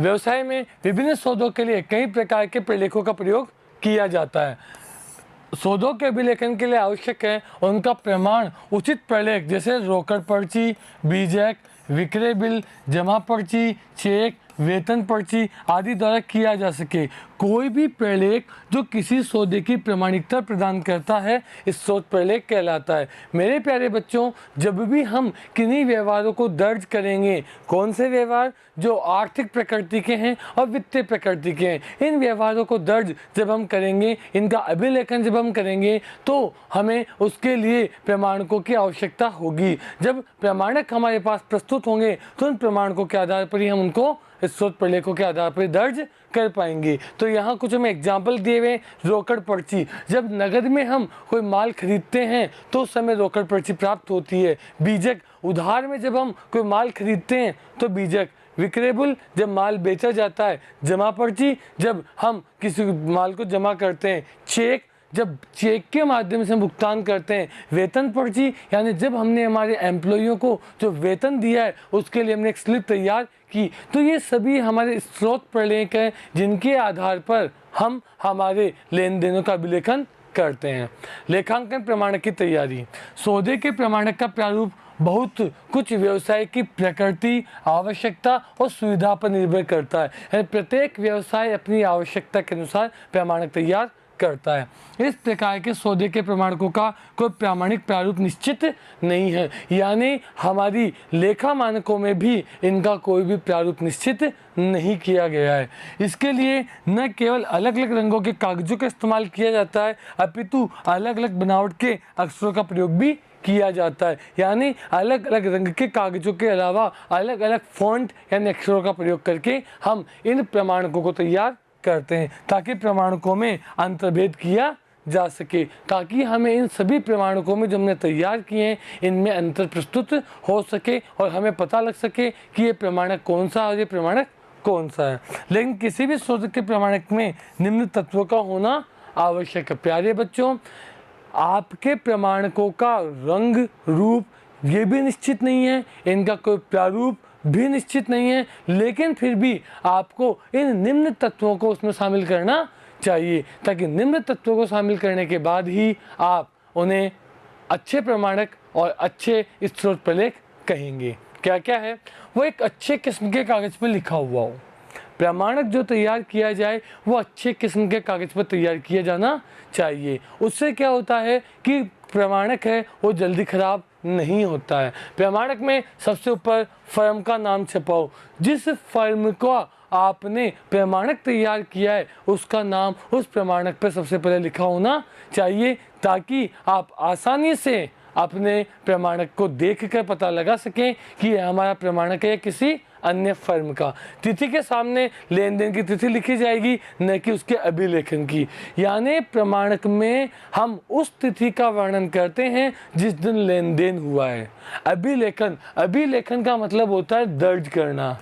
व्यवसाय में विभिन्न सौदों के लिए कई प्रकार के प्रलेखों का प्रयोग किया जाता है। सौदों के अभिलेखन के लिए आवश्यक है उनका प्रमाण उचित प्रलेख जैसे रोकड़ पर्ची, बीजक, विक्रय बिल, जमा पर्ची, चेक, वेतन पर्ची आदि द्वारा किया जा सके। कोई भी प्रलेख जो किसी सौदे की प्रामाणिकता प्रदान करता है इस सौद प्रलेख कहलाता है। मेरे प्यारे बच्चों, जब भी हम किन्हीं व्यवहारों को दर्ज करेंगे, कौन से व्यवहार जो आर्थिक प्रकृति के हैं और वित्तीय प्रकृति के हैं, इन व्यवहारों को दर्ज जब हम करेंगे, इनका अभिलेखन जब हम करेंगे तो हमें उसके लिए प्रमाणकों की आवश्यकता होगी। जब प्रमाणक हमारे पास प्रस्तुत होंगे तो उन प्रमाणकों के आधार पर ही हम उनको इस शोध प्रलेखों के आधार पर दर्ज कर पाएंगे। तो यहाँ कुछ हमें एग्जाम्पल दिए हुए। रोकड़ पर्ची, जब नगद में हम कोई माल खरीदते हैं तो उस समय रोकड़ पर्ची प्राप्त होती है। बीजक, उधार में जब हम कोई माल खरीदते हैं तो बीजक। विक्रय बिल, जब माल बेचा जाता है। जमा पर्ची, जब हम किसी माल को जमा करते हैं। चेक, जब चेक के माध्यम से हम भुगतान करते हैं। वेतन पर्ची, यानी जब हमने हमारे एम्प्लॉइयों को जो वेतन दिया है उसके लिए हमने एक स्लिप तैयार की। तो ये सभी हमारे स्रोत प्रलेख हैं जिनके आधार पर हम हमारे लेन देनों का अभिलेखन करते हैं। लेखांकन प्रमाणक की तैयारी। सौदे के प्रमाणक का प्रारूप बहुत कुछ व्यवसाय की प्रकृति, आवश्यकता और सुविधा पर निर्भर करता है। प्रत्येक व्यवसाय अपनी आवश्यकता के अनुसार प्रमाणक तैयार करता है। इस प्रकार के सौदे के प्रमाणकों का कोई प्रामाणिक प्रारूप निश्चित नहीं है, यानी हमारी लेखा मानकों में भी इनका कोई भी प्रारूप निश्चित नहीं किया गया है। इसके लिए न केवल अलग अलग रंगों के कागजों का इस्तेमाल किया जाता है, अपितु अलग अलग बनावट के अक्षरों का प्रयोग भी किया जाता है। यानी अलग अलग रंग के कागजों के अलावा अलग अलग फॉन्ट यानी अक्षरों का प्रयोग करके हम इन प्रमाणकों को तैयार करते हैं ताकि प्रमाणकों में अंतर्भेद किया जा सके, ताकि हमें इन सभी प्रमाणकों में जो हमने तैयार किए हैं इनमें अंतर प्रस्तुत हो सके और हमें पता लग सके कि ये प्रमाणक कौन सा और ये प्रमाणक कौन सा है। लेकिन किसी भी शोध के प्रमाणक में निम्न तत्वों का होना आवश्यक है। प्यारे बच्चों, आपके प्रमाणकों का रंग रूप ये भी निश्चित नहीं है, इनका कोई प्रारूप भी निश्चित नहीं है, लेकिन फिर भी आपको इन निम्न तत्वों को उसमें शामिल करना चाहिए ताकि निम्न तत्वों को शामिल करने के बाद ही आप उन्हें अच्छे प्रमाणक और अच्छे स्रोत प्रलेख कहेंगे। क्या क्या है वो? एक अच्छे किस्म के कागज पर लिखा हुआ हो। प्रमाणक जो तैयार किया जाए वो अच्छे किस्म के कागज पर तैयार किया जाना चाहिए। उससे क्या होता है कि प्रमाणक है वो जल्दी खराब नहीं होता है। प्रमाणक में सबसे ऊपर फर्म का नाम छपा हो। जिस फर्म का आपने प्रमाणक तैयार किया है उसका नाम उस प्रमाणक पर सबसे पहले लिखा होना चाहिए ताकि आप आसानी से अपने प्रमाणक को देखकर पता लगा सकें कि यह हमारा प्रमाणक है किसी अन्य फर्म का। तिथि के सामने लेन देन की तिथि लिखी जाएगी, न कि उसके अभिलेखन की। यानी प्रमाणक में हम उस तिथि का वर्णन करते हैं जिस दिन लेन देन हुआ है। अभिलेखन, अभिलेखन का मतलब होता है दर्ज करना।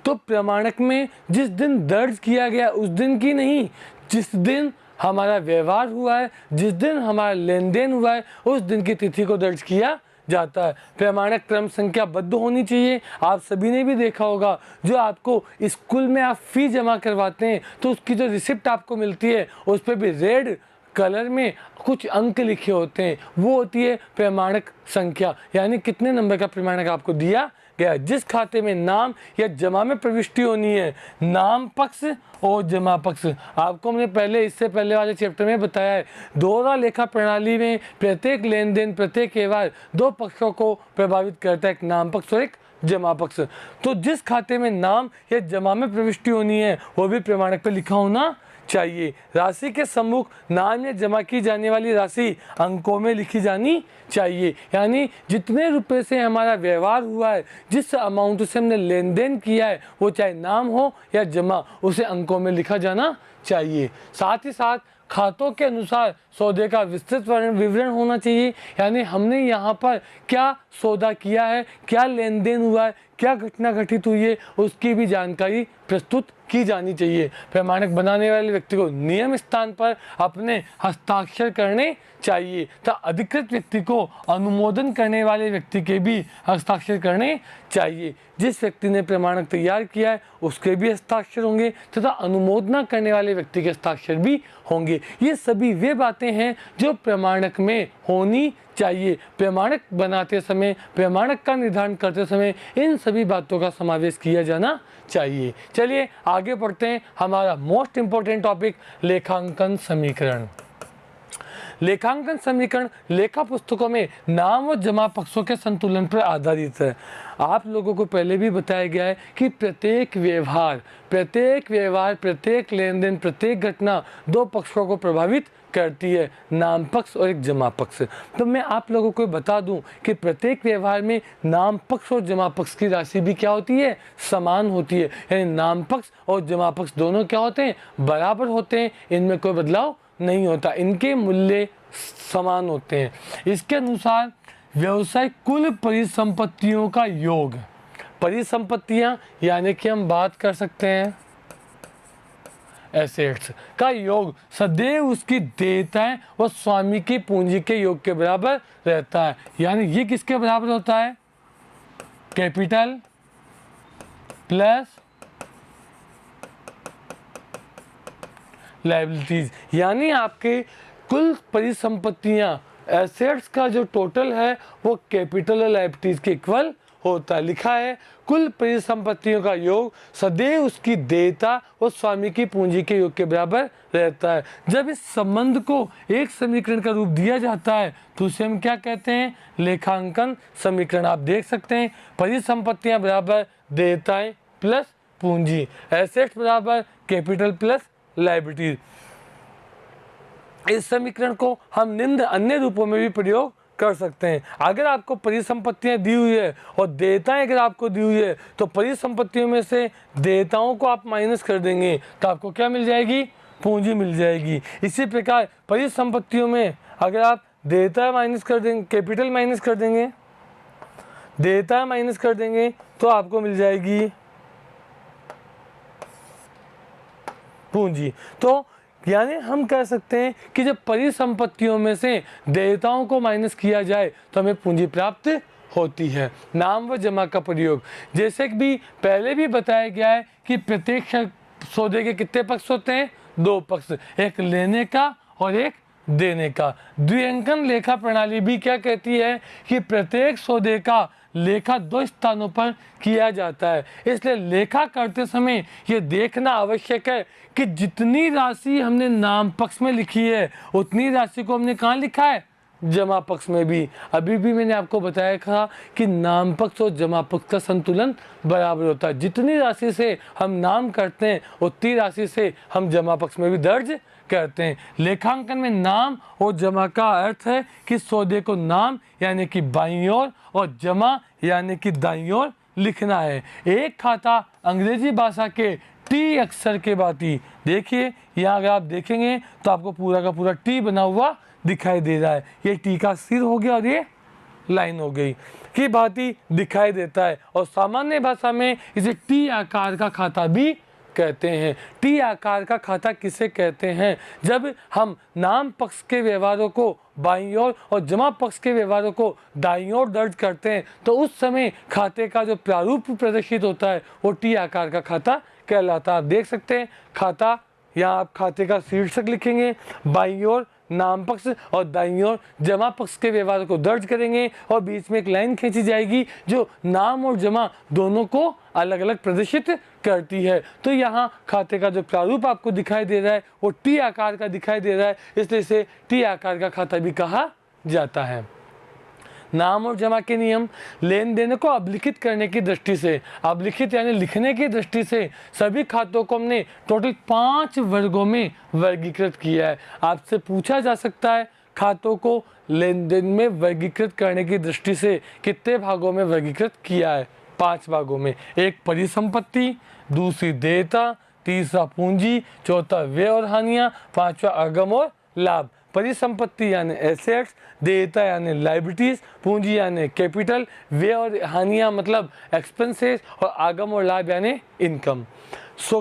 तो प्रमाणक में जिस दिन दर्ज किया गया उस दिन की नहीं, जिस दिन हमारा व्यवहार हुआ है, जिस दिन हमारा लेन देन हुआ है उस दिन की तिथि को दर्ज किया जाता है। प्रमाणक क्रम संख्याबद्ध होनी चाहिए। आप सभी ने भी देखा होगा जो आपको स्कूल में आप फी जमा करवाते हैं तो उसकी जो रिसिप्ट आपको मिलती है उस पर भी रेड कलर में कुछ अंक लिखे होते हैं, वो होती है प्रमाणक संख्या, यानी कितने नंबर का प्रमाणक आपको दिया गया। जिस खाते में नाम या जमा में प्रविष्टि होनी है, नाम पक्ष और जमा पक्ष, आपको हमने पहले इससे पहले वाले चैप्टर में बताया है। दोहरा लेखा प्रणाली में प्रत्येक लेन देन, प्रत्येक व्यवहार दो पक्षों को प्रभावित करता है, एक नाम पक्ष और एक जमा पक्ष। तो जिस खाते में नाम या जमा में प्रविष्टि होनी है वो भी प्रमाणक पर लिखा होना चाहिए। राशि के सम्मुख नाम या जमा की जाने वाली राशि अंकों में लिखी जानी चाहिए, यानी जितने रुपए से हमारा व्यवहार हुआ है, जिस अमाउंट से हमने लेन देन किया है, वो चाहे नाम हो या जमा, उसे अंकों में लिखा जाना चाहिए। साथ ही साथ खातों के अनुसार सौदे का विस्तृत विवरण होना चाहिए, यानी हमने यहाँ पर क्या सौदा किया है, क्या लेन देन हुआ है, क्या घटना घटित हुई है उसकी भी जानकारी प्रस्तुत की जानी चाहिए। प्रमाणक बनाने वाले व्यक्ति को नियम स्थान पर अपने हस्ताक्षर करने चाहिए तथा अधिकृत व्यक्ति को अनुमोदन करने वाले व्यक्ति के भी हस्ताक्षर करने चाहिए। जिस व्यक्ति ने प्रमाणक तैयार किया है उसके भी हस्ताक्षर होंगे तथा अनुमोदना करने वाले व्यक्ति के हस्ताक्षर भी होंगे। ये सभी वे बातें हैं जो प्रमाणक में होनी चाहिए। प्रमाणक बनाते समय, प्रमाणक का निर्धारण करते समय इन सभी बातों का समावेश किया जाना चाहिए। चलिए आगे बढ़ते हैं। हमारा मोस्ट इंपॉर्टेंट टॉपिक लेखांकन समीकरण। लेखांकन समीकरण लेखा पुस्तकों में नाम और जमा पक्षों के संतुलन पर आधारित है। आप लोगों को पहले भी बताया गया है कि प्रत्येक व्यवहार, प्रत्येक लेन देन, प्रत्येक घटना दो पक्षों को प्रभावित करती है, नाम पक्ष और एक जमा पक्ष। तो मैं आप लोगों को बता दूं कि प्रत्येक व्यवहार में नाम पक्ष और जमा पक्ष की राशि भी क्या होती है, समान होती है। यानी नाम पक्ष और जमा पक्ष दोनों क्या होते हैं, बराबर होते हैं, इनमें कोई बदलाव नहीं होता, इनके मूल्य समान होते हैं। इसके अनुसार व्यवसाय कुल परिसंपत्तियों का योग, परिसंपत्तियां यानी कि हम बात कर सकते हैं एसेट्स का योग सदैव उसकी देयताएं और स्वामी की पूंजी के योग के बराबर रहता है। यानी ये किसके बराबर होता है, कैपिटल प्लस लायबिलिटीज। यानी आपके कुल परिसंपत्तियां, एसेट्स का जो टोटल है वो कैपिटल और लायबिलिटीज के इक्वल होता है। लिखा है कुल परिसंपत्तियों का योग सदैव उसकी देयता और स्वामी की पूंजी के योग के बराबर रहता है। जब इस संबंध को एक समीकरण का रूप दिया जाता है तो उसे हम क्या कहते हैं, लेखांकन समीकरण। आप देख सकते हैं परिसंपत्तियां बराबर देयताएं प्लस पूंजी, एसेट्स बराबर कैपिटल प्लस लायबिलिटीज। इस समीकरण को हम निम्न अन्य रूपों में भी प्रयोग कर सकते हैं। अगर आपको परिसंपत्तियां दी हुई है और देयताएं अगर आपको दी हुई है तो परिसंपत्तियों में से देयताओं को आप माइनस कर देंगे तो आपको क्या मिल जाएगी, पूंजी मिल जाएगी। इसी प्रकार परिसंपत्तियों में अगर आप देयता माइनस कर देंगे, कैपिटल माइनस कर देंगे, देयता माइनस कर देंगे तो आपको मिल जाएगी पूंजी। तो यानी हम कह सकते हैं कि जब परिसंपत्तियों में से देयताओं को माइनस किया जाए तो हमें पूंजी प्राप्त होती है। नाम व जमा का प्रयोग, जैसे कि भी पहले भी बताया गया है कि प्रत्येक सौदे के कितने पक्ष होते हैं, दो पक्ष, एक लेने का और एक देने का। द्विअंकन लेखा प्रणाली भी क्या कहती है कि प्रत्येक सौदे का लेखा दो स्थानों पर किया जाता है। इसलिए लेखा करते समय ये देखना आवश्यक है कि जितनी राशि हमने नाम पक्ष में लिखी है उतनी राशि को हमने कहाँ लिखा है, जमा पक्ष में भी। अभी भी मैंने आपको बताया था कि नाम पक्ष और जमा पक्ष का संतुलन बराबर होता है। जितनी राशि से हम नाम करते हैं उतनी राशि से हम जमा पक्ष में भी दर्ज करते हैं। लेखांकन में नाम और जमा का अर्थ है कि सौदे को नाम यानी कि बाईं ओर और जमा यानी कि दाईं ओर लिखना है। एक खाता अंग्रेजी भाषा के टी अक्षर के भांति, देखिए यहाँ अगर आप देखेंगे तो आपको पूरा का पूरा टी बना हुआ दिखाई दे रहा है। ये टी का सिर हो गया और ये लाइन हो गई की भांति दिखाई देता है। और सामान्य भाषा में इसे टी आकार का खाता भी कहते हैं। टी आकार का खाता किसे कहते हैं, जब हम नाम पक्ष के व्यवहारों को बाईं ओर और जमा पक्ष के व्यवहारों को दाईं ओर दर्ज करते हैं तो उस समय खाते का जो प्रारूप प्रदर्शित होता है वो टी आकार का खाता कहलाता है। आप देख सकते हैं खाता, यहाँ आप खाते का शीर्षक लिखेंगे, बाईं ओर नाम पक्ष और दाईं ओर जमा पक्ष के व्यवहार को दर्ज करेंगे और बीच में एक लाइन खींची जाएगी जो नाम और जमा दोनों को अलग अलग प्रदर्शित करती है। तो यहाँ खाते का जो प्रारूप आपको दिखाई दे रहा है वो टी आकार का दिखाई दे रहा है, इसलिए इसे टी आकार का खाता भी कहा जाता है। नाम और जमा के नियम, लेन देन को अभिलिखित करने की दृष्टि से, अभिलिखित यानी लिखने की दृष्टि से सभी खातों को हमने टोटल 5 वर्गों में वर्गीकृत किया है। आपसे पूछा जा सकता है खातों को लेन देन में वर्गीकृत करने की दृष्टि से कितने भागों में वर्गीकृत किया है, 5 भागों में। एक परिसंपत्ति, दूसरी देयता, तीसरा पूंजी, चौथा व्यय और हानियाँ, पांचवा आगम और लाभ। परिसंपत्ति यानी एसेट्स, देयता यानी लायबिलिटीज, पूंजी यानी कैपिटल, व्यय और हानियां मतलब एक्सपेंसेस, और आगम और लाभ यानी इनकम।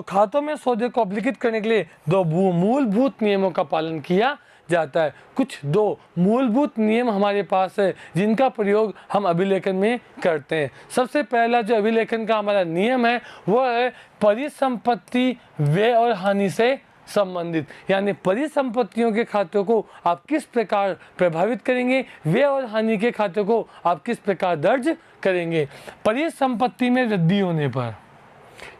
खातों में सौदे को अभिलिखित करने के लिए दो मूलभूत नियमों का पालन किया जाता है। कुछ दो मूलभूत नियम हमारे पास है जिनका प्रयोग हम अभिलेखन में करते हैं। सबसे पहला जो अभिलेखन का हमारा नियम है वो है परिसंपत्ति व्यय और हानि से संबंधित, यानी परिसंपत्तियों के खातों को आप किस प्रकार प्रभावित करेंगे, व्यय और हानि के खातों को आप किस प्रकार दर्ज करेंगे। परिसंपत्ति में वृद्धि होने पर,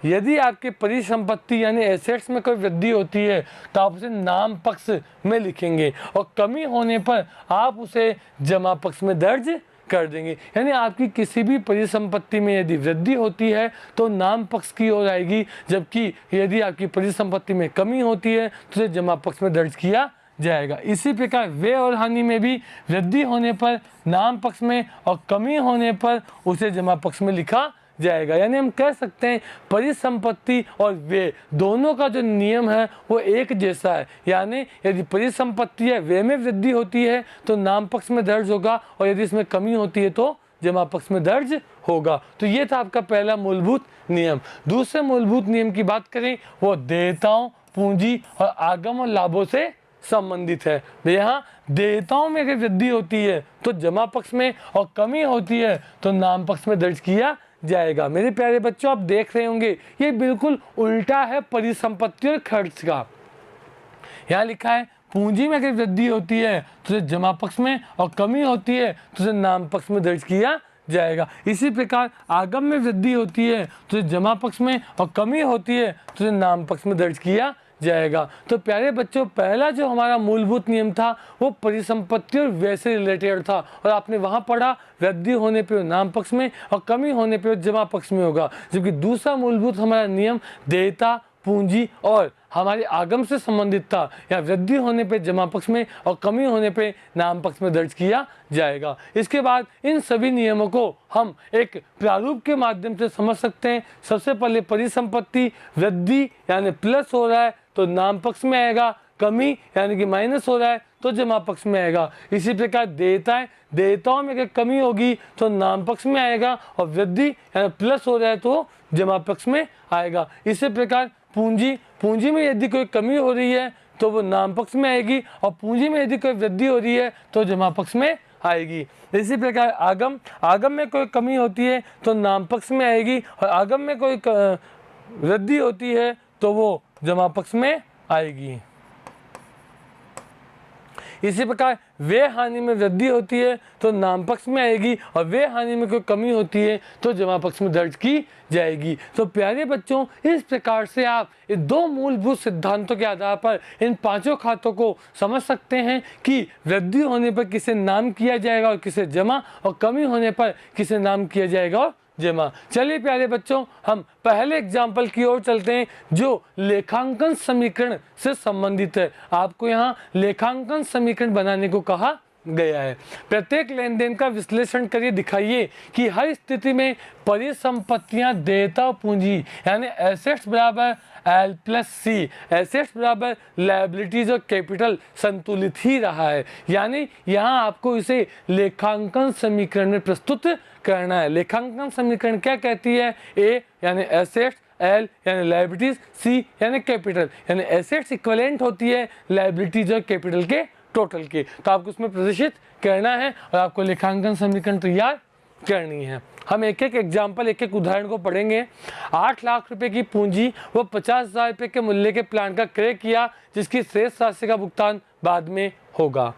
यदि आपके परिसंपत्ति यानी एसेट्स में कोई वृद्धि होती है तो आप उसे नाम पक्ष में लिखेंगे, और कमी होने पर आप उसे जमा पक्ष में दर्ज कर देंगे। यानी आपकी किसी भी परिसंपत्ति में यदि वृद्धि होती है तो नाम पक्ष की ओर आएगी, जबकि यदि आपकी परिसंपत्ति में कमी होती है तो उसे जमा पक्ष में दर्ज किया जाएगा। इसी प्रकार व्यय और हानि में भी वृद्धि होने पर नाम पक्ष में और कमी होने पर उसे जमा पक्ष में लिखा जाएगा। यानी हम कह सकते हैं परिसंपत्ति और व्यय दोनों का जो नियम है वो एक जैसा है। यानी यदि परिसंपत्ति या व्यय में वृद्धि होती है तो नाम पक्ष में दर्ज होगा, और यदि इसमें कमी होती है तो जमा पक्ष में दर्ज होगा। तो ये था आपका पहला मूलभूत नियम। दूसरे मूलभूत नियम की बात करें वो देयताओं, पूंजी और आगम और लाभों से संबंधित है। यहाँ देयताओं में अगर वृद्धि होती है तो जमा पक्ष में, और कमी होती है तो नाम पक्ष में दर्ज किया जाएगा। मेरे प्यारे बच्चों, आप देख रहे होंगे ये बिल्कुल उल्टा है परिसंपत्ति और खर्च का। यहाँ लिखा है पूंजी में अगर वृद्धि होती है तो उसे जमा पक्ष में, और कमी होती है तो उसे नाम पक्ष में दर्ज किया जाएगा। इसी प्रकार आगम में वृद्धि होती है तो उसे जमा पक्ष में, और कमी होती है तो उसे नाम पक्ष में दर्ज किया जाएगा। तो प्यारे बच्चों, पहला जो हमारा मूलभूत नियम था वो परिसंपत्ति और व्यय से रिलेटेड था, और आपने वहां पढ़ा वृद्धि होने पे नाम पक्ष में और कमी होने पे जमा पक्ष में होगा। जबकि दूसरा मूलभूत हमारा नियम देयता, पूंजी और हमारे आगम से संबंधित था। या वृद्धि होने पे जमा पक्ष में और कमी होने पे नाम पक्ष में दर्ज किया जाएगा। इसके बाद इन सभी नियमों को हम एक प्रारूप के माध्यम से समझ सकते हैं। सबसे पहले परिसंपत्ति वृद्धि यानी प्लस हो रहा है तो नाम पक्ष में आएगा, कमी यानी कि माइनस हो रहा है तो जमा पक्ष में आएगा। इसी प्रकार देयताएं, देयताओं में अगर कमी होगी तो नाम पक्ष में आएगा, और वृद्धि यानी प्लस हो रहा है तो जमा पक्ष में आएगा। इसी प्रकार पूंजी, पूंजी में यदि कोई कमी हो रही है तो वो नाम पक्ष में आएगी, और पूंजी में यदि कोई वृद्धि हो रही है तो जमा पक्ष में आएगी। इसी प्रकार आगम, आगम में कोई कमी होती है तो नाम पक्ष में आएगी, और आगम में कोई वृद्धि होती है तो वो जमा पक्ष में आएगी। इसी प्रकार व्यय हानि में वृद्धि होती है तो नाम पक्ष में आएगी, और व्यय हानि में कोई कमी होती है तो जमा पक्ष में दर्ज की जाएगी। तो प्यारे बच्चों, इस प्रकार से आप इन दो मूलभूत सिद्धांतों के आधार पर इन पांचों खातों को समझ सकते हैं कि वृद्धि होने पर किसे नाम किया जाएगा और किसे जमा, और कमी होने पर किसे नाम किया जाएगा और जमा। चलिए प्यारे बच्चों, हम पहले एग्जाम्पल की ओर चलते हैं जो लेखांकन समीकरण से संबंधित है। आपको यहाँ लेखांकन समीकरण बनाने को कहा गया है। प्रत्येक लेन देन का विश्लेषण करिए, दिखाइए कि हर स्थिति में परिसंपत्तियां, देयता, पूंजी यानी एसेट्स बराबर L प्लस सी, एसेट्स बराबर लायबिलिटीज और कैपिटल संतुलित ही रहा है। यानी यहाँ आपको इसे लेखांकन समीकरण में प्रस्तुत करना है। लेखांकन समीकरण क्या कहती है? A यानी एसेट्स, L यानी लायबिलिटीज, C यानी कैपिटल, यानी एसेट्स इक्विवेलेंट होती है लायबिलिटीज और कैपिटल के टोटल के। तो आपको उसमें प्रदर्शित करना है और आपको लेखांकन समीकरण तैयार करनी है। हम एक एक एग्जाम्पल, एक एक उदाहरण को पढ़ेंगे। 8 लाख रुपए की पूंजी व 50,000 रुपये के मूल्य के प्लांट का क्रय किया जिसकी शेष राशि का भुगतान बाद में होगा।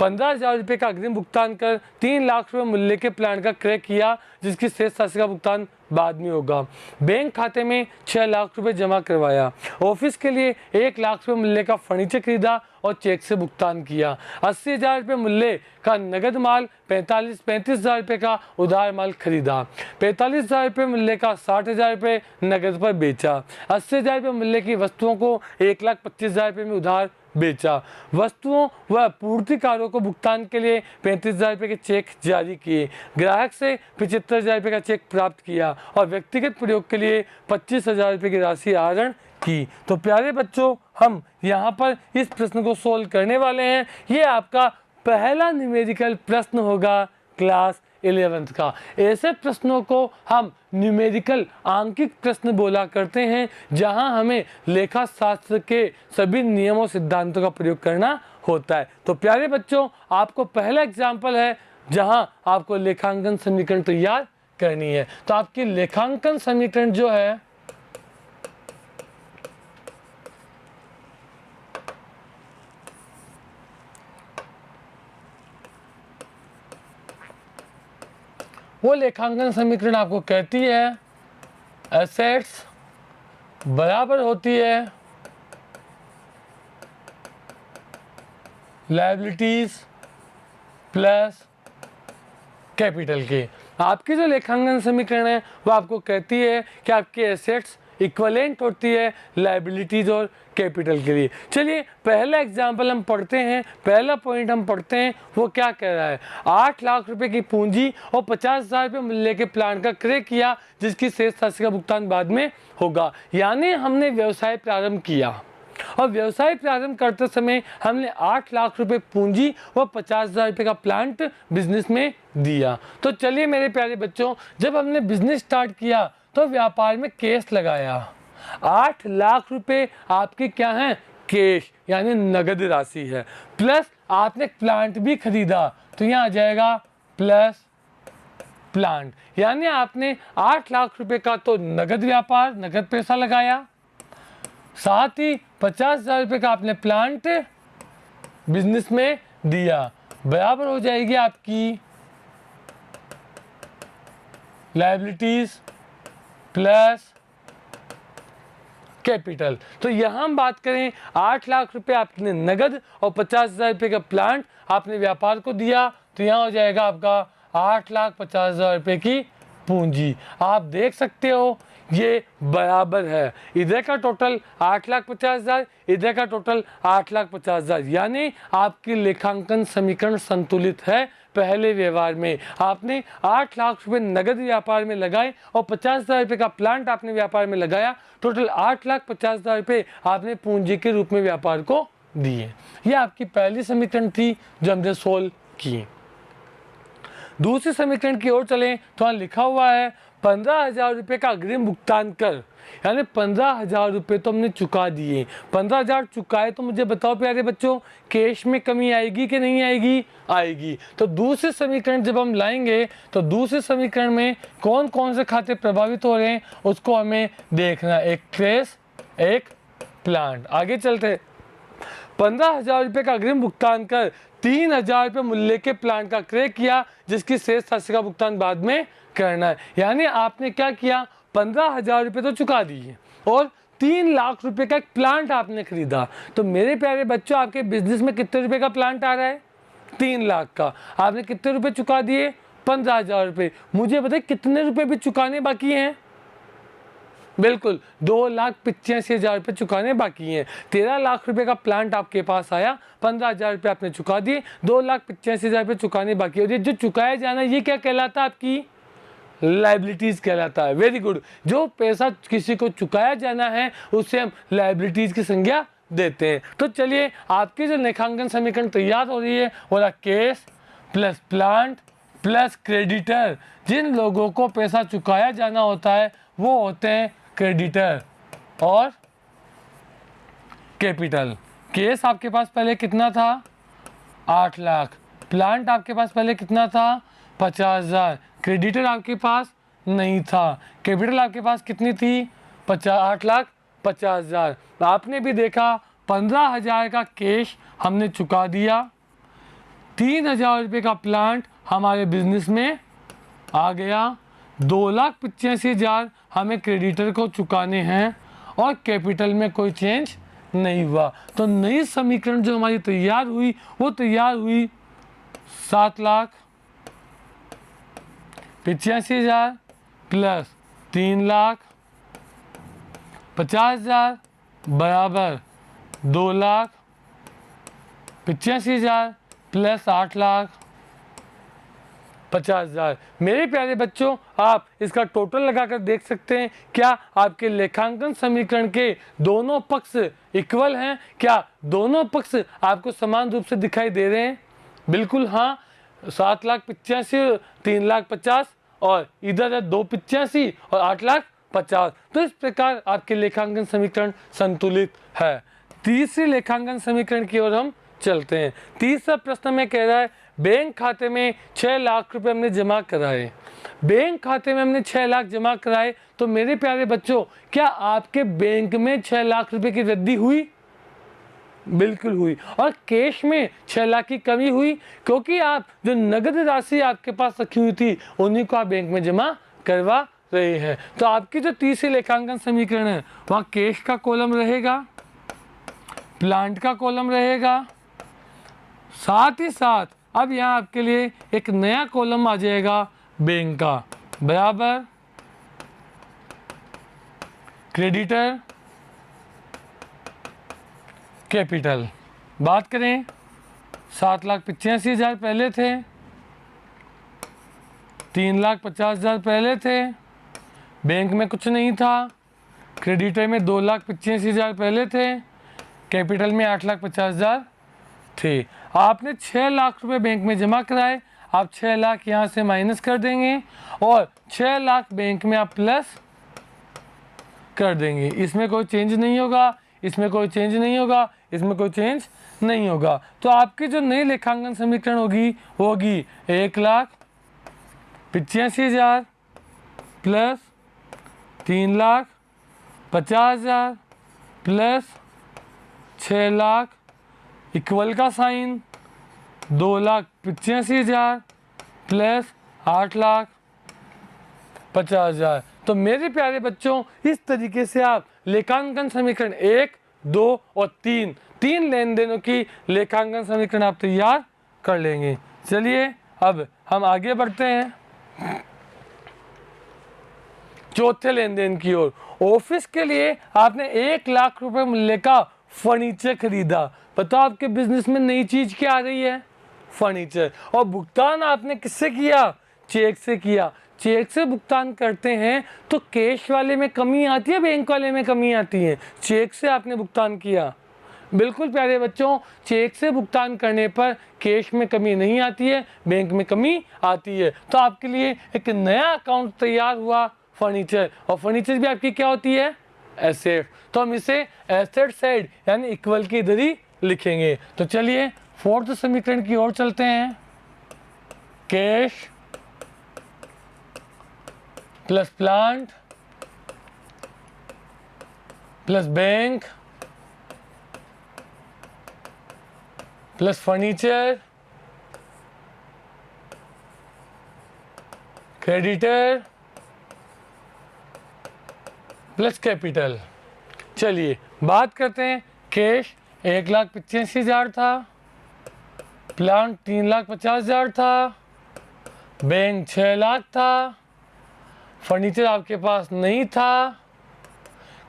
15,000 रुपये का अग्रिम भुगतान कर 3 लाख रुपये मूल्य के प्लांट का क्रय किया जिसकी शेष राशि का भुगतान बाद में होगा। बैंक खाते में 6 लाख रुपए जमा करवाया। ऑफिस के लिए 1 लाख रुपए मूल्य का फर्नीचर खरीदा और चेक से भुगतान किया। 80,000 रुपये मूल्य का नगद माल, 35,000 रुपये का उधार माल खरीदा। 45,000 रुपये मूल्य का 60,000 रुपये नगद पर बेचा। 80,000 रुपये मूल्य की वस्तुओं को 1,25,000 रुपये में उधार बेचा। वस्तुओं व पूर्तिकारों को भुगतान के लिए 35,000 रुपये के चेक जारी किए। ग्राहक से 75,000 रुपये का चेक प्राप्त किया और व्यक्तिगत प्रयोग के लिए 25,000 रुपये की राशि आहरण की। तो प्यारे बच्चों, हम यहाँ पर इस प्रश्न को सोल्व करने वाले हैं। ये आपका पहला न्यूमेरिकल प्रश्न होगा क्लास 11th का। ऐसे प्रश्नों को हम न्यूमेरिकल आंकिक प्रश्न बोला करते हैं, जहां हमें लेखा शास्त्र के सभी नियमों सिद्धांतों का प्रयोग करना होता है। तो प्यारे बच्चों, आपको पहला एग्जाम्पल है जहां आपको लेखांकन समीकरण तैयार करनी है। तो आपकी लेखांकन समीकरण जो है वो लेखांकन समीकरण आपको कहती है एसेट्स बराबर होती है लायबिलिटीज प्लस कैपिटल के। आपकी जो लेखांकन समीकरण है वो आपको कहती है कि आपके एसेट्स इक्वलेंट होती है लायबिलिटीज और कैपिटल के लिए। चलिए पहला एग्जाम्पल हम पढ़ते हैं। पहला पॉइंट हम पढ़ते हैं, वो क्या कह रहा है। 8 लाख रुपए की पूंजी और 50,000 रुपये मूल्य के प्लांट का क्रय किया, जिसकी शेष राशि का भुगतान बाद में होगा। यानी हमने व्यवसाय प्रारंभ किया और व्यवसाय प्रारंभ करते समय हमने 8 लाख रुपए पूंजी व 50,000 रुपये का प्लांट बिजनेस में दिया। तो चलिए मेरे प्यारे बच्चों, जब हमने बिजनेस स्टार्ट किया तो व्यापार में कैश लगाया। 8 लाख रुपए आपके क्या हैं, कैश यानी नगद राशि है, प्लस आपने प्लांट भी खरीदा, तो यहाँ आ जाएगा प्लस प्लांट। यानी आपने 8 लाख रुपए का तो नगद व्यापार, नगद पैसा लगाया, साथ ही 50,000 रुपये का आपने प्लांट बिजनेस में दिया, बराबर हो जाएगी आपकी लायबिलिटीज प्लस कैपिटल। तो यहाँ हम बात करें 8 लाख रुपए आपने नगद और 50,000 रुपये का प्लांट आपने व्यापार को दिया, तो यहाँ हो जाएगा आपका 8,50,000 रुपये की पूंजी। आप देख सकते हो ये बराबर है, इधर का टोटल 8,50,000, इधर का टोटल 8,50,000। यानी आपकी लेखांकन समीकरण संतुलित है। पहले व्यवहार में आपने 8 लाख रुपए नगद व्यापार में लगाए और 50,000 रुपये का प्लांट आपने व्यापार में लगाया, टोटल 8,50,000 रुपये आपने पूंजी के रूप में व्यापार को दिए। ये आपकी पहली समीकरण थी जो हमने सोल्व की। दूसरी समीकरण की ओर चलें तो वहाँ लिखा हुआ है 15,000 रुपये का अग्रिम भुगतान कर। यानी 15,000 रुपये तो हमने चुका दिए। 15,000 चुकाए तो मुझे बताओ प्यारे बच्चों, कैश में कमी आएगी कि नहीं आएगी? आएगी। तो दूसरे समीकरण जब हम लाएंगे तो दूसरे समीकरण में कौन कौन से खाते प्रभावित हो रहे हैं उसको हमें देखना, एक कैश एक प्लांट। आगे चलते, 15,000 रुपये का अग्रिम भुगतान कर 3,000 रुपये मूल्य के प्लांट का क्रय किया, जिसकी शेष राशि का भुगतान बाद में करना है। यानी आपने क्या किया, 15,000 रुपये तो चुका दिए और 3 लाख रुपए का एक प्लांट आपने खरीदा। तो मेरे प्यारे बच्चों, आपके बिजनेस में कितने रुपए का प्लांट आ रहा है? 3 लाख का। आपने कितने रुपए चुका दिए? 15,000 रुपये। मुझे बताइए कितने रुपए भी चुकाने बाकी हैं? बिल्कुल 2,85,000 रुपये चुकाने बाकी हैं। 13 लाख रुपए का प्लांट आपके पास आया, 15,000 रुपये आपने चुका दिए, 2,85,000 रुपये चुकाने बाकी है। और ये जो चुकाया जाना ये क्या कहलाता है? आपकी लायबिलिटीज़ कहलाता है। Very good. जो पैसा किसी को चुकाया जाना है उससे हम लायबिलिटीज़ की संज्ञा देते हैं। तो चलिए आपकी जो लेखांकन समीकरण तैयार हो रही है वो रहा cash plus plant plus creditor. जिन लोगों को पैसा चुकाया जाना होता है वो होते हैं क्रेडिटर और कैपिटल। कैश आपके पास पहले कितना था? 8 लाख। प्लांट आपके पास पहले कितना था? 50,000। क्रेडिटर आपके पास नहीं था। कैपिटल आपके पास कितनी थी? 8,50,000। आपने भी देखा 15,000 का कैश हमने चुका दिया, 3,000 रुपये का प्लांट हमारे बिजनेस में आ गया, 2,85,000 हमें क्रेडिटर को चुकाने हैं और कैपिटल में कोई चेंज नहीं हुआ। तो नई समीकरण जो हमारी तैयार हुई वो तैयार हुई 7,85,000 प्लस 3,50,000 बराबर 2,85,000। 85,000 प्लस 8,50,000। मेरे प्यारे बच्चों, आप इसका टोटल लगाकर देख सकते हैं क्या आपके लेखांकन समीकरण के दोनों पक्ष इक्वल हैं? क्या दोनों पक्ष आपको समान रूप से दिखाई दे रहे हैं? बिल्कुल हाँ। 7,85,000 3,50,000 और इधर है 2,85,000 और 8,50,000। तो इस प्रकार आपके लेखांकन समीकरण संतुलित है। तीसरे लेखांकन समीकरण की ओर हम चलते हैं। तीसरा प्रश्न में कह रहा है बैंक खाते में 6 लाख रुपए हमने जमा कराए। बैंक खाते में हमने 6 लाख जमा कराए, तो मेरे प्यारे बच्चों, क्या आपके बैंक में 6 लाख रुपए की वृद्धि हुई? बिल्कुल हुई। और कैश में 6 लाख की कमी हुई, क्योंकि आप जो नगद राशि आपके पास रखी हुई थी उन्हीं को आप बैंक में जमा करवा रहे हैं। तो आपकी जो तीसरी लेखांकन समीकरण है वहाँ कैश का कॉलम रहेगा, प्लांट का कॉलम रहेगा, साथ ही साथ अब यहाँ आपके लिए एक नया कॉलम आ जाएगा बैंक का, बराबर क्रेडिटर कैपिटल। बात करें 7,85,000 पहले थे, 3,50,000 पहले थे, बैंक में कुछ नहीं था, क्रेडिटर में 2,85,000 पहले थे, कैपिटल में 8,50,000 थे। आपने 6 लाख रुपए बैंक में जमा कराए, आप 6 लाख यहाँ से माइनस कर देंगे और 6 लाख बैंक में आप प्लस कर देंगे। इसमें कोई चेंज नहीं होगा, इसमें कोई चेंज नहीं होगा, इसमें कोई चेंज नहीं होगा। तो आपकी जो नई लेखांकन समीकरण होगी वो होगी 1,85,000 प्लस 3,50,000 प्लस 6 लाख इक्वल का साइन 2,85,000 प्लस 8,50,000। तो मेरे प्यारे बच्चों, इस तरीके से आप लेखांकन समीकरण 1, 2 और 3 लेन देनों की लेखांकन समीकरण आप तैयार कर लेंगे। चलिए अब हम आगे बढ़ते हैं चौथे लेन देन की ओर। ऑफिस के लिए आपने 1 लाख रुपए मूल्य का फर्नीचर खरीदा। पता आपके बिजनेस में नई चीज क्या आ रही है? फर्नीचर। और भुगतान आपने किससे किया? चेक से किया। चेक से भुगतान करते हैं तो कैश वाले में कमी आती है, बैंक वाले में कमी आती है? चेक से आपने भुगतान किया। बिल्कुल प्यारे बच्चों, चेक से भुगतान करने पर कैश में कमी नहीं आती है, बैंक में कमी आती है। तो आपके लिए एक नया अकाउंट तैयार हुआ फर्नीचर। और फर्नीचर भी आपकी क्या होती है? एसेट। तो हम इसे एसेट साइड यानी इक्वल के इधर ही लिखेंगे। तो चलिए फोर्थ समीकरण की ओर चलते हैं। Cash plus plant plus bank plus furniture creditor plus capital. चलिए बात करते हैं। कैश 1,85,000 था, प्लांट 3,50,000 था, बैंक 6 लाख था, फर्नीचर आपके पास नहीं था,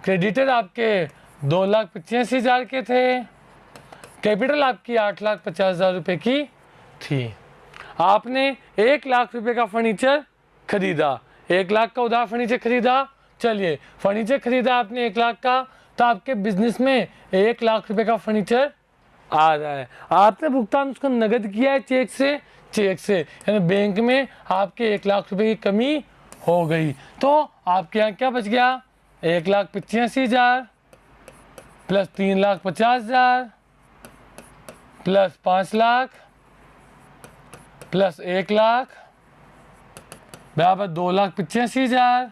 क्रेडिटर आपके 2,85,000 के थे, कैपिटल आपकी 8,50,000 रुपये की थी। आपने 1 लाख रुपए का फर्नीचर खरीदा, 1 लाख का उधार फर्नीचर खरीदा। चलिए फर्नीचर खरीदा आपने 1 लाख का, तो आपके बिजनेस में 1 लाख रुपए का फर्नीचर आ रहा है। आपने भुगतान उसको नगद किया है चेक से, यानी बैंक में आपके 1 लाख रुपए की कमी हो गई। तो आपके यहाँ क्या बच गया? 1,85,000 plus 3,50,000 plus 5 lakh plus 1 lakh बराबर 2,85,000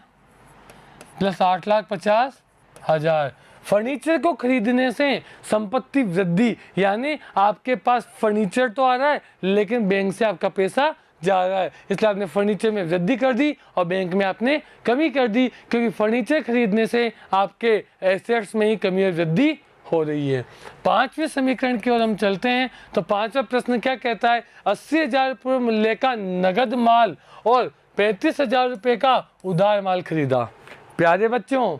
प्लस 8,50,000। फर्नीचर को खरीदने से संपत्ति वृद्धि, यानी आपके पास फर्नीचर तो आ रहा है लेकिन बैंक से आपका पैसा जा रहा है, इसलिए आपने फर्नीचर में वृद्धि कर दी और बैंक में आपने कमी कर दी, क्योंकि फर्नीचर खरीदने से आपके एसेट्स में ही कमी और वृद्धि हो रही है। पांचवें समीकरण की ओर हम चलते हैं। तो पांचवा प्रश्न क्या कहता है? 80,000 रुपये मूल्य का नगद माल और 35,000 रुपये का उधार माल खरीदा। प्यारे बच्चों,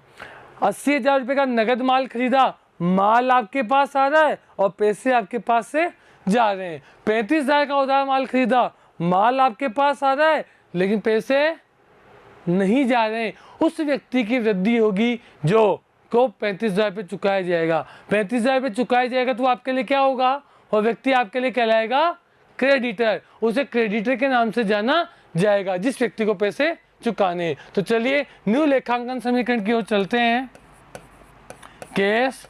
80,000 रुपये का नगद माल खरीदा, माल आपके पास आ रहा है और पैसे आपके पास से जा रहे हैं। 35,000 का उधार माल खरीदा, माल आपके पास आ रहा है लेकिन पैसे नहीं जा रहे हैं, उस व्यक्ति की वृद्धि होगी जो को 35,000 पे चुकाया जाएगा। 35,000 पे चुकाया जाएगा तो आपके लिए क्या होगा, वो व्यक्ति आपके लिए कहलाएगा क्रेडिटर, उसे क्रेडिटर के नाम से जाना जाएगा जिस व्यक्ति को पैसे चुकाने। तो चलिए न्यू लेखांकन समीकरण की ओर चलते हैं। Cash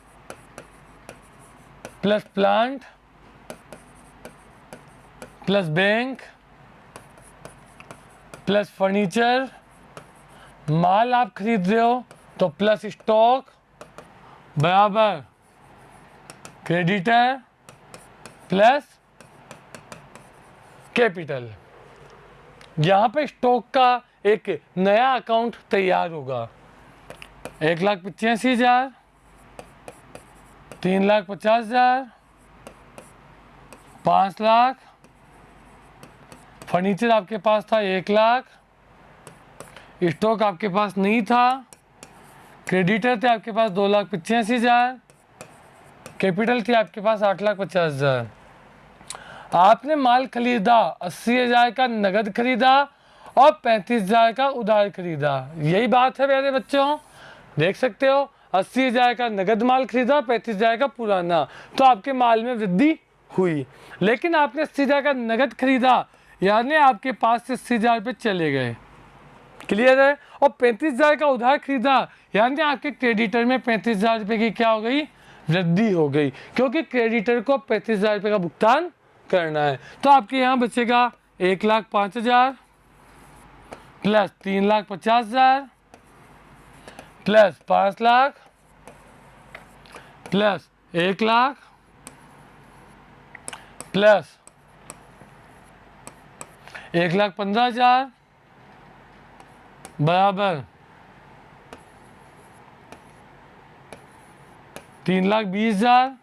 plus plant plus bank plus furniture, माल आप खरीद रहे हो तो प्लस स्टॉक बराबर क्रेडिटर प्लस कैपिटल। यहाँ पे स्टॉक का एक नया अकाउंट तैयार होगा। 1,85,000, 3,50,000, 5 लाख, फर्नीचर आपके पास था 1 लाख, स्टॉक आपके पास नहीं था, क्रेडिटर थे आपके पास 2,85,000, कैपिटल थी आपके पास 8,50,000। आपने माल खरीदा 80,000 का नगद खरीदा और 35,000 का उधार खरीदा। यही बात है मेरे बच्चों, देख सकते हो 80,000 का नगद माल खरीदा, 35,000 का पुराना, तो आपके माल में वृद्धि हुई। लेकिन आपने 80,000 का नगद खरीदा यानी आपके पास से 80,000 रुपये चले गए, क्लियर है। और 35,000 का उधार खरीदा यानी आपके क्रेडिटर में 35,000 रुपये की क्या हो गई, वृद्धि हो गई, क्योंकि क्रेडिटर को 35,000 रुपये का भुगतान करना है। तो आपके यहाँ बचेगा 1,05,000 plus 3,50,000 plus 5 lakh plus 1 lakh plus 1,15,000 बराबर 3,20,000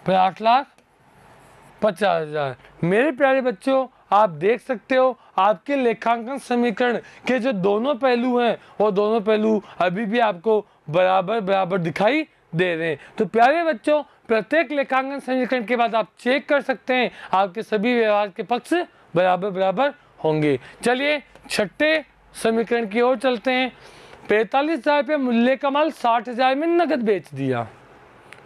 फिर 8,50,000। मेरे प्यारे बच्चों, आप देख सकते हो आपके लेखांकन समीकरण के जो दोनों पहलू हैं वो दोनों पहलू अभी भी आपको बराबर बराबर दिखाई दे रहे हैं। तो प्यारे बच्चों, प्रत्येक लेखांकन समीकरण के बाद आप चेक कर सकते हैं आपके सभी व्यवहार के पक्ष बराबर बराबर होंगे। चलिए छठे समीकरण की ओर चलते हैं। 45,000 रुपये मूल्य का माल 60,000 में नगद बेच दिया।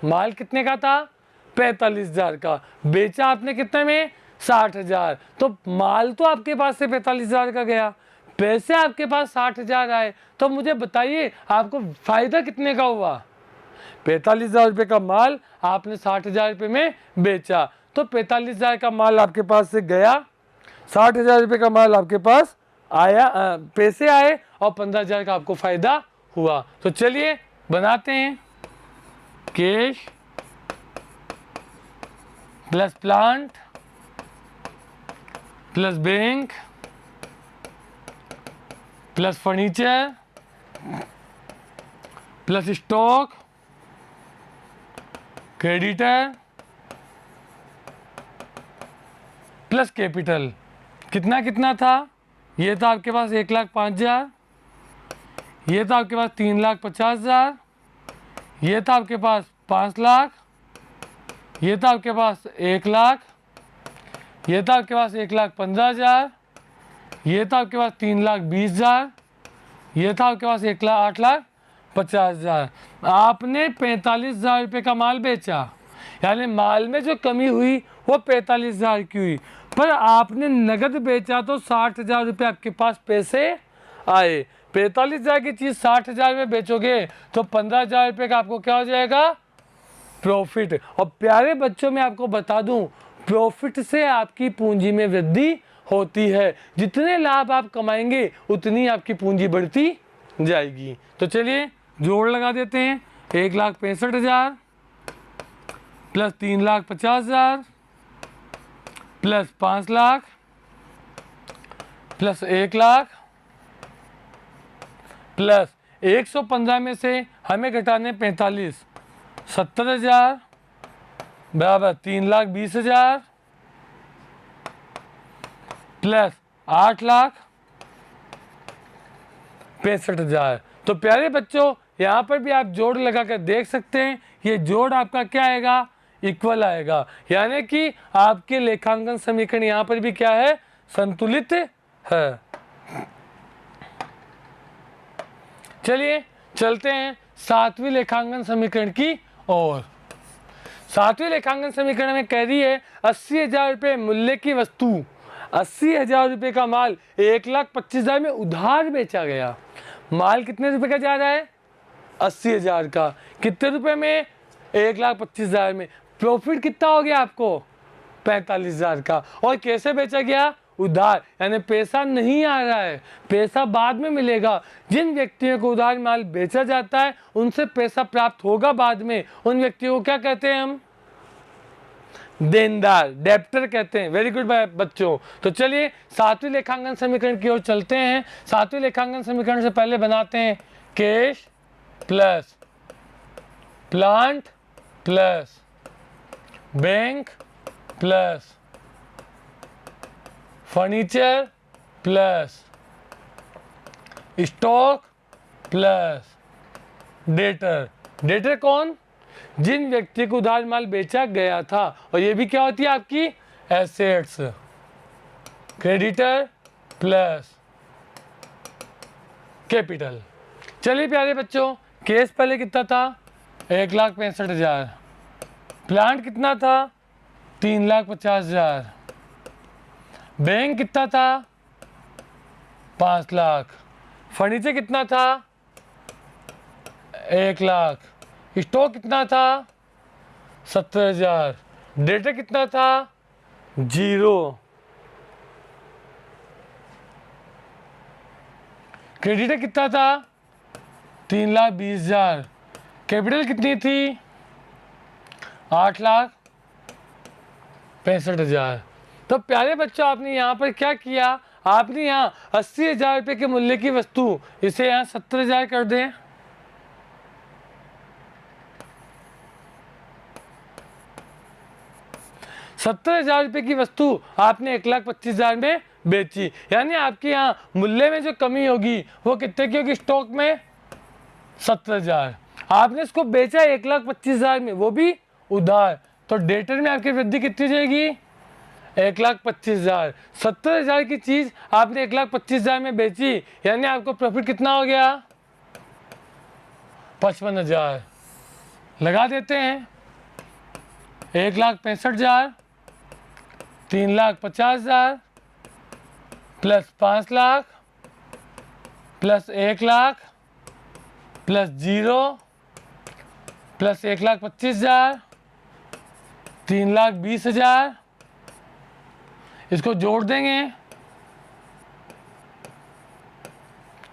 माल कितने का था, 45,000 का, बेचा आपने कितने में, 60,000। तो माल तो आपके पास से 45,000 का गया, पैसे आपके पास 60,000 आए, तो मुझे बताइए आपको फायदा कितने का हुआ। 45,000 रुपये का माल आपने 60,000 रुपये में बेचा, तो 45,000 का माल आपके पास से गया, 60,000 रुपये का माल आपके पास आया, पैसे आए और 15,000 का आपको फायदा हुआ। तो चलिए बनाते हैं। Cash plus plant plus bank plus furniture plus stock creditor plus capital. कितना कितना था, ये था आपके पास 1,05,000, ये था आपके पास 3,50,000, ये था आपके पास 5 लाख, ये था आपके पास 1 लाख, ये था आपके पास 1,15,000, ये था आपके पास 3,20,000, ये था आपके पास 8,50,000। आपने 45,000 रुपये का माल बेचा, यानी माल में जो कमी हुई वो 45,000 की हुई, पर आपने नगद बेचा तो 60,000 रुपये आपके पास पैसे आए। 45,000 की चीज़ 60,000 में बेचोगे तो 15,000 रुपये का आपको क्या हो जाएगा, प्रॉफिट। और प्यारे बच्चों, मैं आपको बता दूं, प्रॉफिट से आपकी पूंजी में वृद्धि होती है। जितने लाभ आप कमाएंगे उतनी आपकी पूंजी बढ़ती जाएगी। तो चलिए जोड़ लगा देते हैं। 1,65,000 plus 3,50,000 plus 5 lakh plus 1 lakh plus 115 में से हमें घटाने 45, 70,000 बराबर 3,20,000 प्लस 8,65,000। तो प्यारे बच्चों, यहाँ पर भी आप जोड़ लगा कर देख सकते हैं। ये जोड़ आपका क्या आएगा, इक्वल आएगा, यानी कि आपके लेखांकन समीकरण यहाँ पर भी क्या है, संतुलित है। चलिए चलते हैं सातवीं लेखांकन समीकरण की ओर। सातवीं लेखांकन समीकरण में कह रही है 80,000 रुपये मूल्य की वस्तु, 80,000 रुपये का माल 1,25,000 में उधार बेचा गया। माल कितने रुपए का जा रहा है, 80,000 का, कितने रुपए में, 1,25,000 में। प्रॉफिट कितना हो गया आपको, 45,000 का। और कैसे बेचा गया, उधार, यानी पैसा नहीं आ रहा है, पैसा बाद में मिलेगा। जिन व्यक्तियों को उधार माल बेचा जाता है उनसे पैसा प्राप्त होगा बाद में, उन व्यक्तियों को क्या कहते हैं हम, देनदार, डेप्टर कहते हैं। वेरी गुड बच्चों। तो चलिए सातवीं लेखांकन समीकरण की ओर चलते हैं। सातवीं लेखांकन समीकरण से पहले बनाते हैं cash plus plant plus bank plus furniture plus stock plus debtor. Debtor कौन, जिन व्यक्ति को उधार माल बेचा गया था, और ये भी क्या होती है आपकी एसेट्स। Creditor plus capital. चलिए प्यारे बच्चों, केस पहले कितना था, 1,65,000। प्लांट कितना था, 3,50,000। बैंक कितना था, 5 लाख। फर्नीचर कितना था, 1 लाख। स्टॉक कितना था, 70,000। डेटा कितना था, 0। क्रेडिटर कितना था, 3,20,000। कैपिटल कितनी थी, 8,65,000। तो प्यारे बच्चों, आपने यहाँ पर क्या किया, आपने यहाँ 80,000 रुपये के मूल्य की वस्तु, इसे यहाँ 70,000 कर दें। ₹70,000 की वस्तु आपने 1,25,000 में बेची, यानी आपके यहाँ मूल्य में जो कमी होगी वो कितने की होगी, स्टॉक में 70,000। आपने इसको बेचा 1,25,000 में, वो भी उधार, तो डेटर में आपकी वृद्धि कितनी जाएगी, 1,25,000। 70,000 की चीज आपने 1,25,000 में बेची, यानी आपको प्रॉफिट कितना हो गया, 55,000। लगा देते हैं, 1,65,000 3,50,000 plus 5 lakh plus 1 lakh plus 0 plus 1,25,000 3,20,000, इसको जोड़ देंगे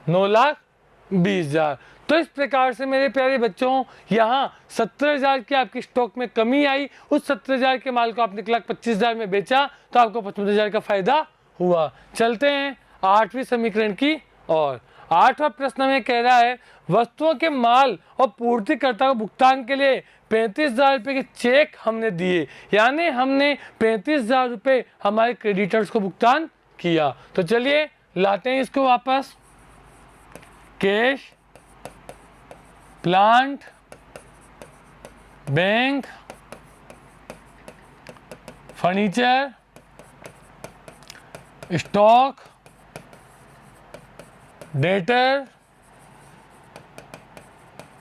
9,20,000। तो इस प्रकार से मेरे प्यारे बच्चों, यहाँ 70,000 की आपकी स्टॉक में कमी आई, उस 70,000 के माल को आपने 1,25,000 में बेचा, तो आपको 55,000 का फायदा हुआ। चलते हैं आठवीं समीकरण की और। आठवां प्रश्न में कह रहा है वस्तुओं के माल और पूर्तिकर्ता को भुगतान के लिए 35,000 रुपये के चेक हमने दिए, यानी हमने 35,000 रुपये हमारे क्रेडिटर्स को भुगतान किया। तो चलिए लाते हैं इसको वापस। Cash plant bank furniture stock debtor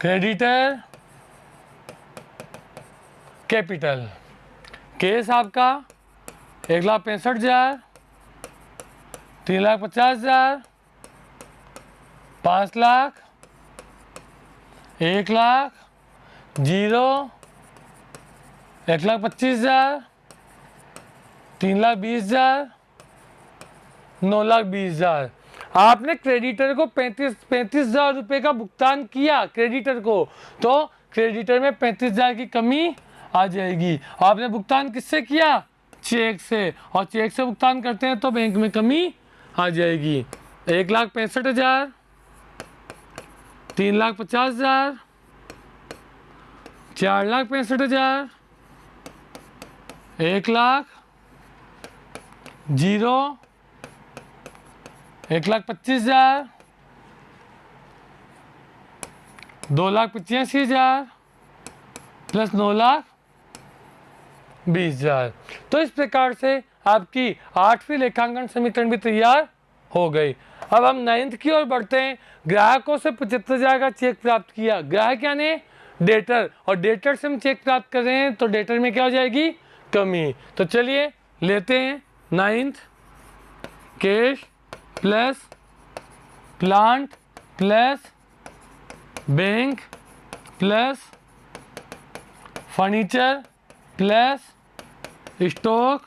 creditor capital. Case आपका 1,65,000 3,50,000 5 लाख 1 लाख 0 1,25,000 3,20,000 9,20,000। आपने क्रेडिटर को 35,000 रुपये का भुगतान किया क्रेडिटर को, तो क्रेडिटर में 35,000 की कमी आ जाएगी। आपने भुगतान किससे किया, चेक से, और चेक से भुगतान करते हैं तो बैंक में कमी आ जाएगी। 1,65,000 3,50,000 4,65,000 1 लाख 0 1,25,000 2,85,000 प्लस 9,20,000 20,000। तो इस प्रकार से आपकी 8वीं लेखांकन समीकरण भी तैयार हो गई। अब हम 9th की ओर बढ़ते हैं। ग्राहकों से 75,000 का चेक प्राप्त किया। ग्राहक यानी डेटर, और डेटर से हम चेक प्राप्त कर रहे हैं तो डेटर में क्या हो जाएगी, कमी। तो चलिए लेते हैं 9th, cash plus plant plus bank plus furniture plus stock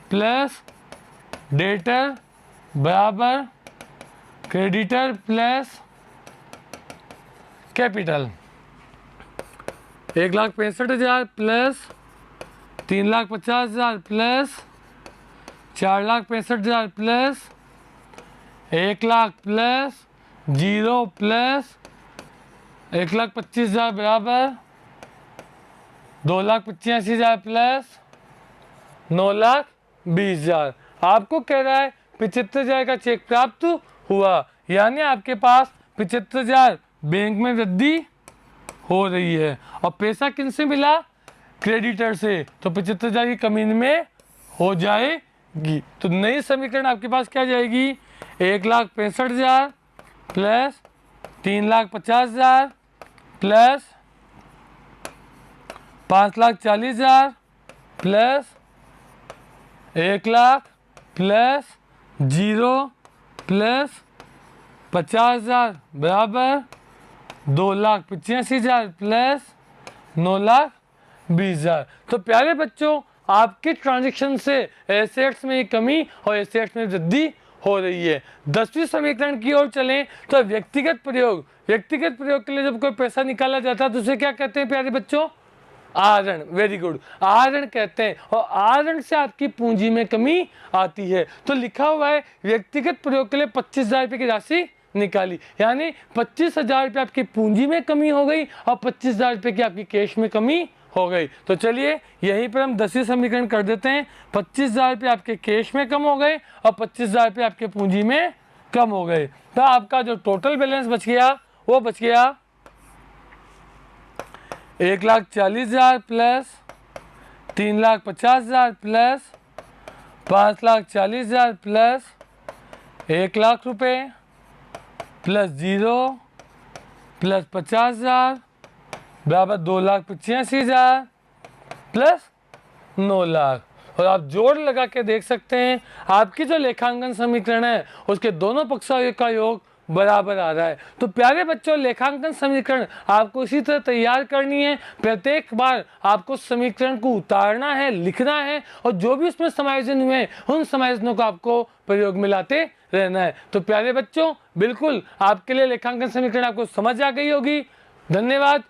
plus debtor बराबर creditor plus capital. 1,65,000 plus 3,50,000 plus 4,65,000 plus 1,00,000 plus 0 plus 1,25,000 बराबर 2,85,000 प्लस 9,20,000। आपको कह रहा है 75,000 का चेक प्राप्त हुआ, यानी आपके पास 75,000 बैंक में वृद्धि हो रही है। और पैसा किन से मिला, क्रेडिटर से, तो 75,000 की कमी में हो जाएगी। तो नई समीकरण आपके पास क्या जाएगी, 1,65,000 plus 3,50,000 plus 5,40,000 plus 1,00,000 plus 0 plus 50,000 बराबर 2,85,000 प्लस 9,20,000। तो प्यारे बच्चों, आपके ट्रांजैक्शन से एसेट्स में कमी और एसेट्स में वृद्धि हो रही है। 10वीं समीकरण की ओर चलें तो व्यक्तिगत प्रयोग के लिए जब कोई पैसा निकाला जाता है तो उसे क्या कहते हैं प्यारे बच्चों, आहरण। वेरी गुड, आहरण कहते हैं। और आहरण से आपकी पूंजी में कमी आती है। तो लिखा हुआ है व्यक्तिगत प्रयोग के लिए 25,000 रुपये की राशि निकाली, यानी 25,000 रुपये आपकी पूंजी में कमी हो गई और 25,000 रुपये की आपकी कैश में कमी हो गई। तो चलिए यहीं पर हम 10वीं समीकरण कर देते हैं। 25,000 रुपये आपके कैश में कम हो गए और 25,000 रुपये आपके पूंजी में कम हो गए। तो आपका जो टोटल बैलेंस बच गया वो बच गया 1,40,000 प्लस 3,50,000 प्लस 5,40,000 प्लस 1,00,000 रुपये प्लस 0 प्लस 50,000 बराबर 2,85,000 प्लस 9,00,000। और आप जोड़ लगा के देख सकते हैं आपकी जो लेखांकन समीकरण है उसके दोनों पक्षों का योग बराबर आ रहा है। तो प्यारे बच्चों, लेखांकन समीकरण आपको इसी तरह तैयार करनी है। प्रत्येक बार आपको समीकरण को उतारना है, लिखना है और जो भी उसमें समायोजन हुए उन समायोजनों को आपको प्रयोग में लाते रहना है। तो प्यारे बच्चों, बिल्कुल आपके लिए लेखांकन समीकरण आपको समझ आ गई होगी। धन्यवाद।